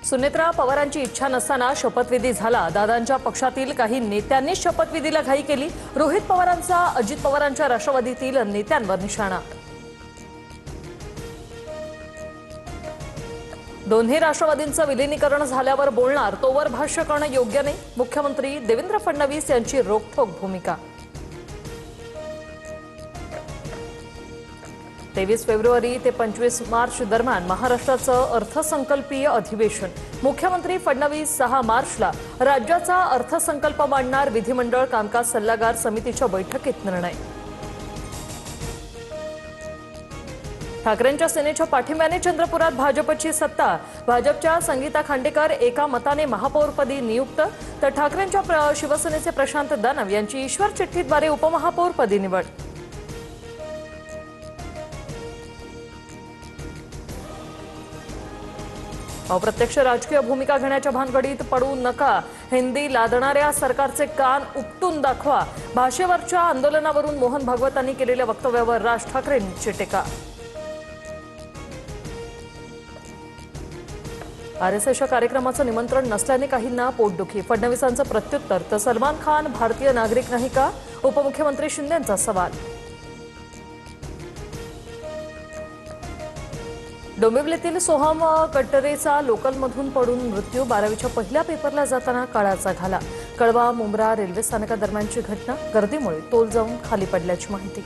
सुनेत्रा पवारांची इच्छा नसताना शपथविधी झाला। दादांच्या पक्षातील काही नेत्यांनी शपथविधीला घाई केली। रोहित पवारांचा अजित पवारांच्या राष्ट्रवादीतील नेत्यांवर निशाणा। दोन्ही राष्ट्रवादींचं विलीनीकरण झाल्यावर बोलणार, तोवर भाष्य करणं योग्य नाही। मुख्यमंत्री देवेंद्र फडणवीस यांची रोखठोक भूमिका। 23 फेब्रुवारी ते 25 मार्च दरम्यान महाराष्ट्राचं अर्थसंकल्पीय अधिवेशन। मुख्यमंत्री फडणवीस 6 मार्चला राज्याचा अर्थसंकल्प मांडणार। विधिमंडळ कामकाज सल्लागार समितीच्या बैठकीत निर्णय। ठाकरेंच्या सेनेच्या पाठिंब्याने चंद्रपुरात भाजपची सत्ता। भाजपच्या संगीता खांडेकर एका मताने महापौरपदी नियुक्त, तर ठाकरेंच्या शिवसेनेचे प्रशांत दानव यांची ईश्वर चिठ्ठीद्वारे उपमहापौरपदी निवड। अप्रत्यक्ष राजकीय भूमिका घेण्याच्या भानगडीत पडू नका। हिंदी लादणाऱ्या सरकारचे कान उपटून दाखवा। भाषेवरच्या आंदोलनावरून मोहन भागवतांनी केलेल्या वक्तव्यावर राज ठाकरेंची टीका। आरएसएसच्या कार्यक्रमाचं निमंत्रण नसल्याने काहींना पोटदुखी। फडणवीसांचं प्रत्युत्तर, तर सलमान खान भारतीय नागरिक नाही का? उपमुख्यमंत्री शिंदेंचा सवाल। डोंबिवलीतील सोहम कट्टरेचा लोकलमधून पडून मृत्यू। 12वीच्या पहिल्या पेपरला जाताना काळाचा घाला। कळवा मुंब्रा रेल्वे स्थानकादरम्यानची घटना। गर्दीमुळे तोल जाऊन खाली पडल्याची माहिती।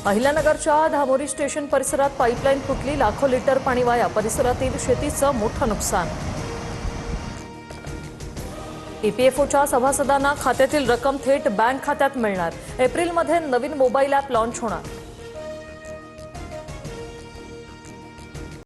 अहिल्यानगरच्या धामोरी स्टेशन परिसरात पाईपलाईन फुटली। लाखो लिटर पाणी वाया। परिसरातील शेतीचं मोठं नुकसान। ईपीएफओच्या सभासदांना खात्यातील रक्कम थेट बँक खात्यात मिळणार। एप्रिलमध्ये नवीन मोबाईल ॲप लॉन्च होणार।